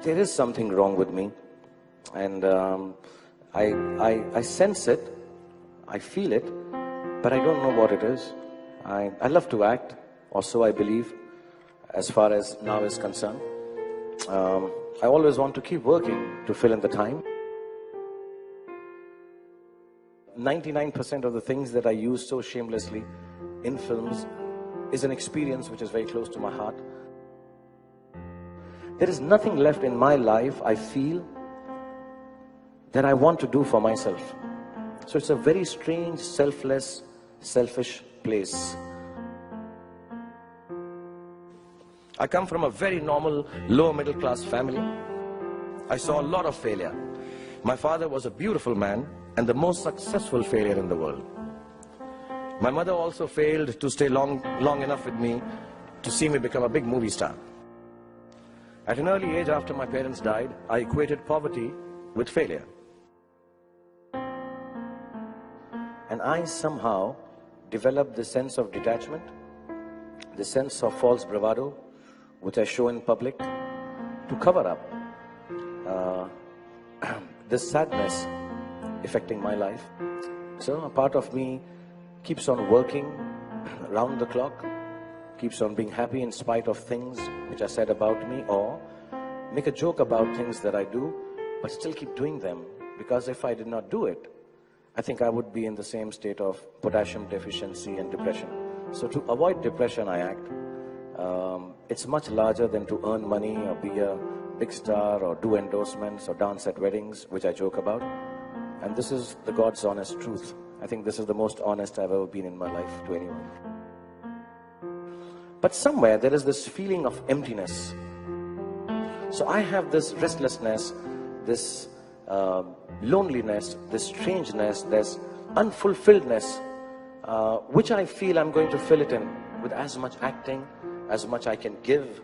there is something wrong with me, and I sense it, I feel it, but I don't know what it is. I love to act, or so I believe, as far as now is concerned. I always want to keep working to fill in the time. 99% of the things that I use so shamelessly in films is an experience which is very close to my heart. There is nothing left in my life, I feel, that I want to do for myself. So it's a very strange, selfless, selfish place. I come from a very normal, lower middle class family. I saw a lot of failure. My father was a beautiful man and the most successful failure in the world. My mother also failed to stay long enough with me to see me become a big movie star. At an early age, after my parents died, I equated poverty with failure. And I somehow developed this sense of detachment, this sense of false bravado, which I show in public, to cover up this sadness affecting my life. So a part of me keeps on working round the clock, keeps on being happy in spite of things which are said about me, or make a joke about things that I do, but still keep doing them, because if I did not do it, I think I would be in the same state of potassium deficiency and depression. So to avoid depression, I act. It's much larger than to earn money or be a big star or do endorsements or dance at weddings, which I joke about. And this is the God's honest truth. I think this is the most honest I've ever been in my life to anyone. But somewhere there is this feeling of emptiness. So I have this restlessness, this loneliness, this strangeness, this unfulfilledness, which I feel I'm going to fill it in with as much acting, as much I can give.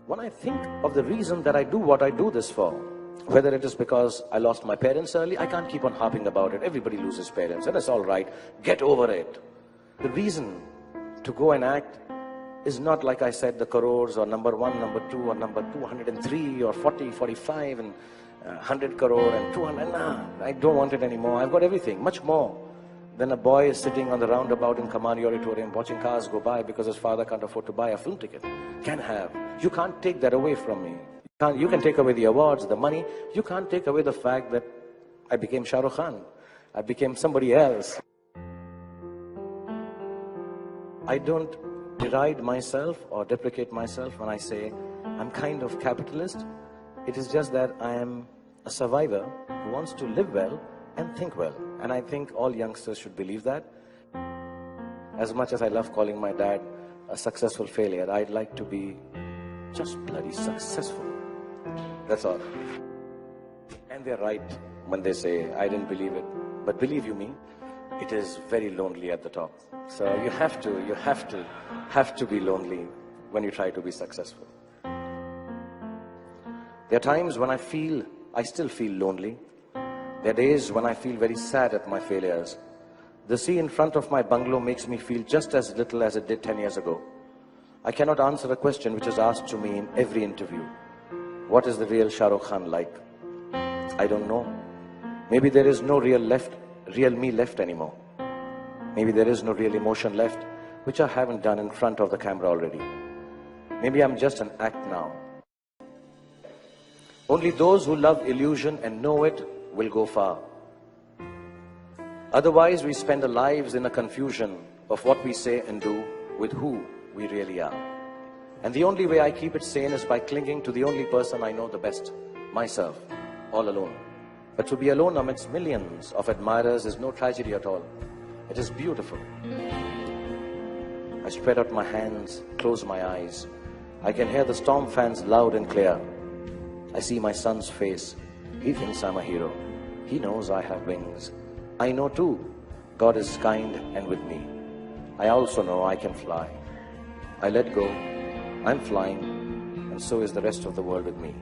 When I think of the reason that I do what I do this for, whether it is because I lost my parents early, I can't keep on harping about it. Everybody loses parents, and it's all right. Get over it. The reason to go and act is not, like I said, the crores or number 1, number 2, or number 203 or 40, 45 and 100 crore and 200. Nah, I don't want it anymore. I've got everything, much more than a boy is sitting on the roundabout in Kamari Auditorium watching cars go by because his father can't afford to buy a film ticket. Can have. You can't take that away from me. You can take away the awards, the money. You can't take away the fact that I became Shahrukh Khan. I became somebody else. I don't deride myself or deprecate myself when I say I'm kind of capitalist. It is just that I am a survivor who wants to live well and think well. And I think all youngsters should believe that. As much as I love calling my dad a successful failure, I'd like to be just bloody successful. That's all. And they're right when they say, I didn't believe it. But believe you me, it is very lonely at the top. So you have to be lonely when you try to be successful. There are times when I still feel lonely. There are days when I feel very sad at my failures. The sea in front of my bungalow makes me feel just as little as it did 10 years ago. I cannot answer a question which is asked to me in every interview. What is the real Shahrukh Khan like? I don't know. Maybe there is no real me left anymore. Maybe there is no real emotion left, which I haven't done in front of the camera already. Maybe I'm just an act now. Only those who love illusion and know it will go far. Otherwise, we spend our lives in a confusion of what we say and do with who we really are. And the only way I keep it sane is by clinging to the only person I know the best, myself, all alone. But to be alone amidst millions of admirers is no tragedy at all. It is beautiful. I spread out my hands, close my eyes. I can hear the storm fans loud and clear. I see my son's face. He thinks I'm a hero. He knows I have wings. I know too, God is kind and with me. I also know I can fly. I let go, I'm flying, and so is the rest of the world with me.